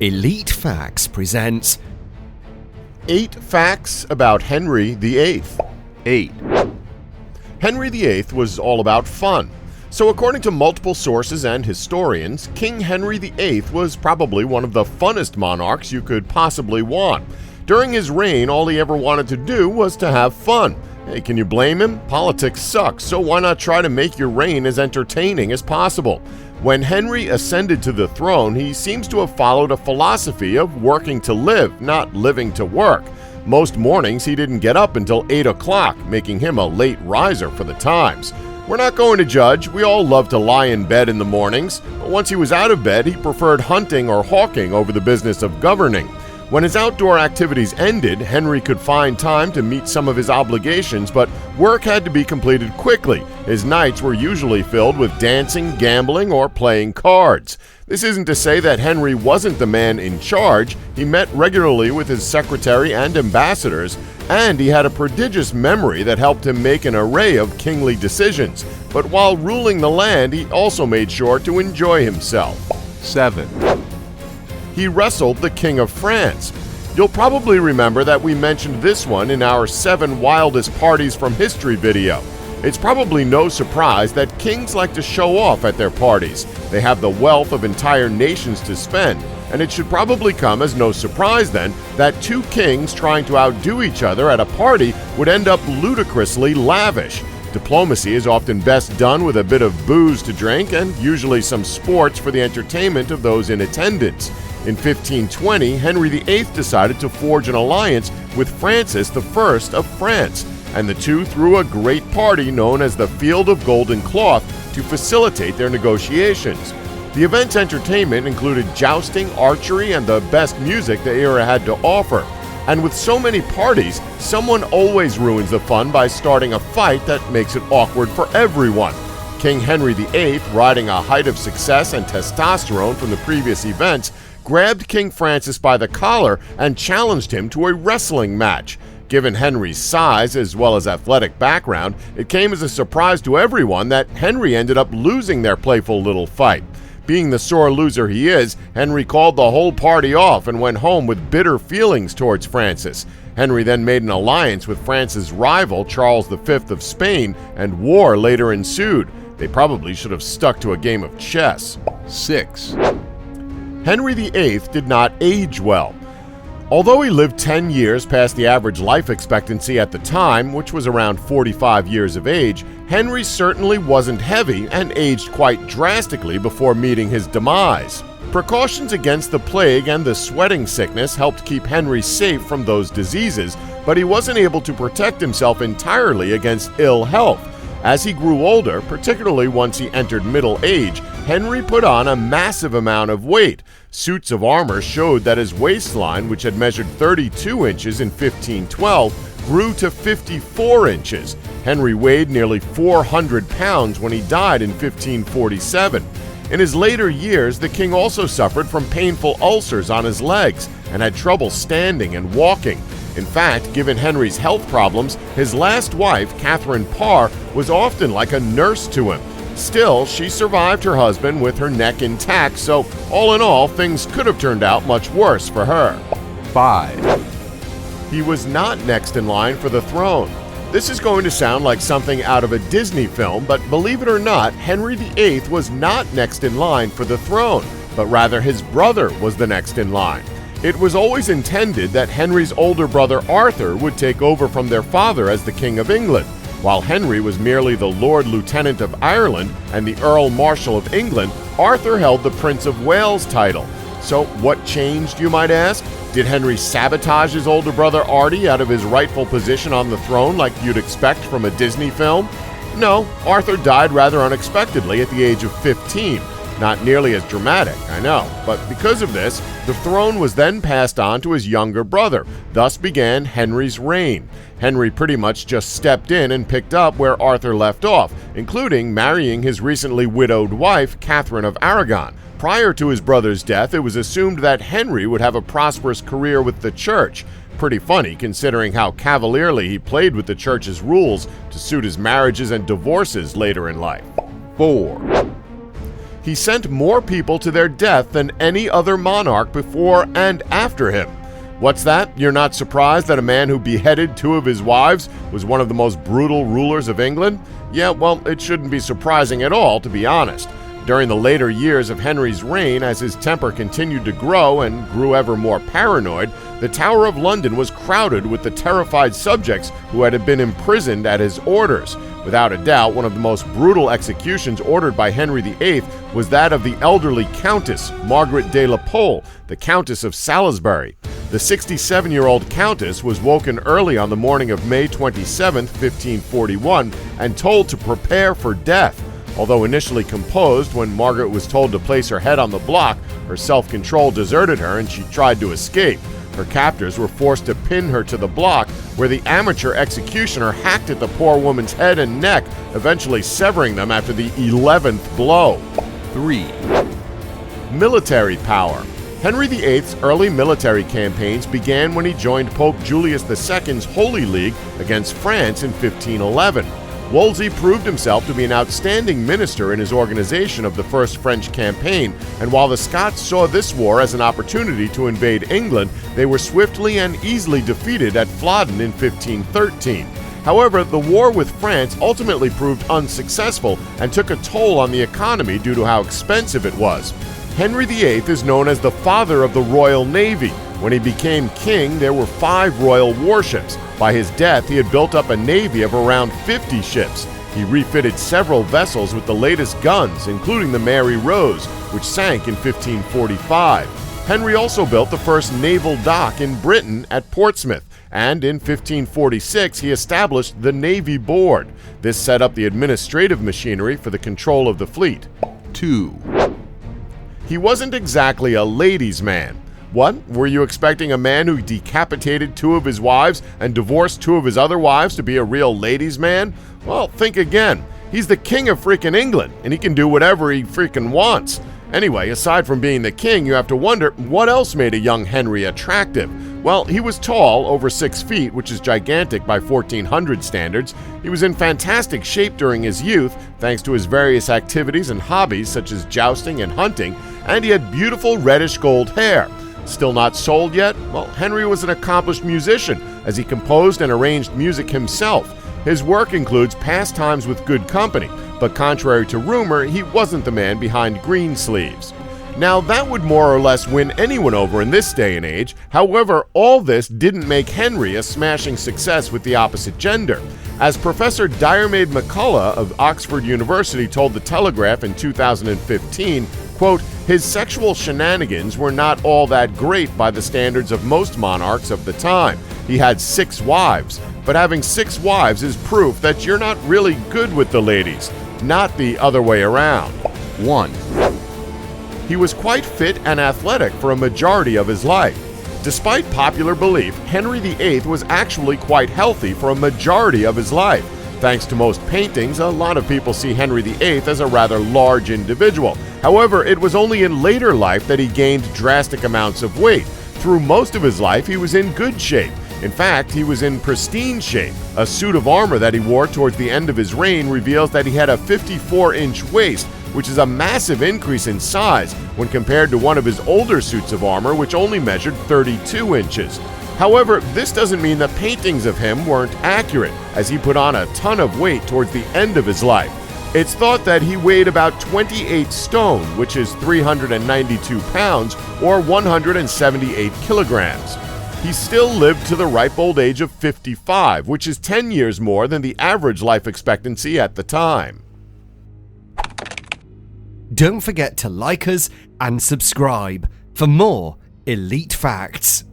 Elite Facts presents 8 Facts about Henry VIII. 8. Henry VIII was all about fun. So according to multiple sources and historians, King Henry VIII was probably one of the funnest monarchs you could possibly want. During his reign, all he ever wanted to do was to have fun. Hey, can you blame him? Politics sucks, so why not try to make your reign as entertaining as possible? When Henry ascended to the throne, he seems to have followed a philosophy of working to live, not living to work. Most mornings he didn't get up until 8 o'clock, making him a late riser for the times. We're not going to judge, we all love to lie in bed in the mornings, but once he was out of bed he preferred hunting or hawking over the business of governing. When his outdoor activities ended, Henry could find time to meet some of his obligations, but work had to be completed quickly. His nights were usually filled with dancing, gambling, or playing cards. This isn't to say that Henry wasn't the man in charge. He met regularly with his secretary and ambassadors, and he had a prodigious memory that helped him make an array of kingly decisions. But while ruling the land, he also made sure to enjoy himself. 7. He wrestled the King of France. You'll probably remember that we mentioned this one in our 7 Wildest Parties from History video. It's probably no surprise that kings like to show off at their parties. They have the wealth of entire nations to spend, and it should probably come as no surprise then that 2 kings trying to outdo each other at a party would end up ludicrously lavish. Diplomacy is often best done with a bit of booze to drink and usually some sports for the entertainment of those in attendance. In 1520, Henry VIII decided to forge an alliance with Francis I of France, and the two threw a great party known as the Field of Golden Cloth to facilitate their negotiations. The event's entertainment included jousting, archery, and the best music the era had to offer. And with so many parties, someone always ruins the fun by starting a fight that makes it awkward for everyone. King Henry VIII, riding a height of success and testosterone from the previous events, grabbed King Francis by the collar and challenged him to a wrestling match. Given Henry's size as well as athletic background, it came as a surprise to everyone that Henry ended up losing their playful little fight. Being the sore loser he is, Henry called the whole party off and went home with bitter feelings towards Francis. Henry then made an alliance with France's rival, Charles V of Spain, and war later ensued. They probably should have stuck to a game of chess. 6. Henry VIII did not age well. Although he lived 10 years past the average life expectancy at the time, which was around 45 years of age, Henry certainly wasn't heavy and aged quite drastically before meeting his demise. Precautions against the plague and the sweating sickness helped keep Henry safe from those diseases, but he wasn't able to protect himself entirely against ill health. As he grew older, particularly once he entered middle age, Henry put on a massive amount of weight. Suits of armor showed that his waistline, which had measured 32 inches in 1512, grew to 54 inches. Henry weighed nearly 400 pounds when he died in 1547. In his later years, the king also suffered from painful ulcers on his legs and had trouble standing and walking. In fact, given Henry's health problems, his last wife, Catherine Parr, was often like a nurse to him. Still, she survived her husband with her neck intact, so all in all, things could have turned out much worse for her. 5. He was not next in line for the throne. This is going to sound like something out of a Disney film, but believe it or not, Henry VIII was not next in line for the throne, but rather his brother was the next in line. It was always intended that Henry's older brother Arthur would take over from their father as the King of England. While Henry was merely the Lord Lieutenant of Ireland and the Earl Marshal of England, Arthur held the Prince of Wales title. So what changed, you might ask? Did Henry sabotage his older brother Artie out of his rightful position on the throne like you'd expect from a Disney film? No, Arthur died rather unexpectedly at the age of 15. Not nearly as dramatic, I know, but because of this, the throne was then passed on to his younger brother. Thus began Henry's reign. Henry pretty much just stepped in and picked up where Arthur left off, including marrying his recently widowed wife, Catherine of Aragon. Prior to his brother's death, it was assumed that Henry would have a prosperous career with the church. Pretty funny considering how cavalierly he played with the church's rules to suit his marriages and divorces later in life. 4. He sent more people to their death than any other monarch before and after him. What's that? You're not surprised that a man who beheaded 2 of his wives was one of the most brutal rulers of England? Yeah, well, it shouldn't be surprising at all, to be honest. During the later years of Henry's reign, as his temper continued to grow and grew ever more paranoid, the Tower of London was crowded with the terrified subjects who had been imprisoned at his orders. Without a doubt, one of the most brutal executions ordered by Henry VIII was that of the elderly Countess, Margaret de la Pole, the Countess of Salisbury. The 67-year-old Countess was woken early on the morning of May 27, 1541, and told to prepare for death. Although initially composed, when Margaret was told to place her head on the block, her self-control deserted her and she tried to escape. Her captors were forced to pin her to the block, where the amateur executioner hacked at the poor woman's head and neck, eventually severing them after the 11th blow. 3. Military power. Henry VIII's early military campaigns began when he joined Pope Julius II's Holy League against France in 1511. Wolsey proved himself to be an outstanding minister in his organization of the First French Campaign, and while the Scots saw this war as an opportunity to invade England, they were swiftly and easily defeated at Flodden in 1513. However, the war with France ultimately proved unsuccessful and took a toll on the economy due to how expensive it was. Henry VIII is known as the father of the Royal Navy. When he became king, there were 5 royal warships. By his death, he had built up a navy of around 50 ships. He refitted several vessels with the latest guns, including the Mary Rose, which sank in 1545. Henry also built the first naval dock in Britain at Portsmouth, and in 1546 he established the Navy Board. This set up the administrative machinery for the control of the fleet. 2. He wasn't exactly a ladies' man. What? Were you expecting a man who decapitated 2 of his wives and divorced 2 of his other wives to be a real ladies' man? Well, think again. He's the king of freaking England, and he can do whatever he freaking wants. Anyway, aside from being the king, you have to wonder what else made a young Henry attractive. Well, he was tall, over 6 feet, which is gigantic by 1400 standards. He was in fantastic shape during his youth, thanks to his various activities and hobbies such as jousting and hunting, and he had beautiful reddish gold hair. Still not sold yet? Well, Henry was an accomplished musician, as he composed and arranged music himself. His work includes Pastimes with Good Company, but contrary to rumor, he wasn't the man behind Greensleeves. Now, that would more or less win anyone over in this day and age. However, all this didn't make Henry a smashing success with the opposite gender. As Professor Diarmaid McCullough of Oxford University told The Telegraph in 2015, quote, his sexual shenanigans were not all that great by the standards of most monarchs of the time. He had 6 wives, but having 6 wives is proof that you're not really good with the ladies, not the other way around. 1. He was quite fit and athletic for a majority of his life. Despite popular belief, Henry VIII was actually quite healthy for a majority of his life. Thanks to most paintings, a lot of people see Henry VIII as a rather large individual. However, it was only in later life that he gained drastic amounts of weight. Through most of his life, he was in good shape. In fact, he was in pristine shape. A suit of armor that he wore towards the end of his reign reveals that he had a 54-inch waist, which is a massive increase in size when compared to one of his older suits of armor, which only measured 32 inches. However, this doesn't mean the paintings of him weren't accurate, as he put on a ton of weight towards the end of his life. It's thought that he weighed about 28 stone, which is 392 pounds, or 178 kilograms. He still lived to the ripe old age of 55, which is 10 years more than the average life expectancy at the time. Don't forget to like us and subscribe for more Elite Facts.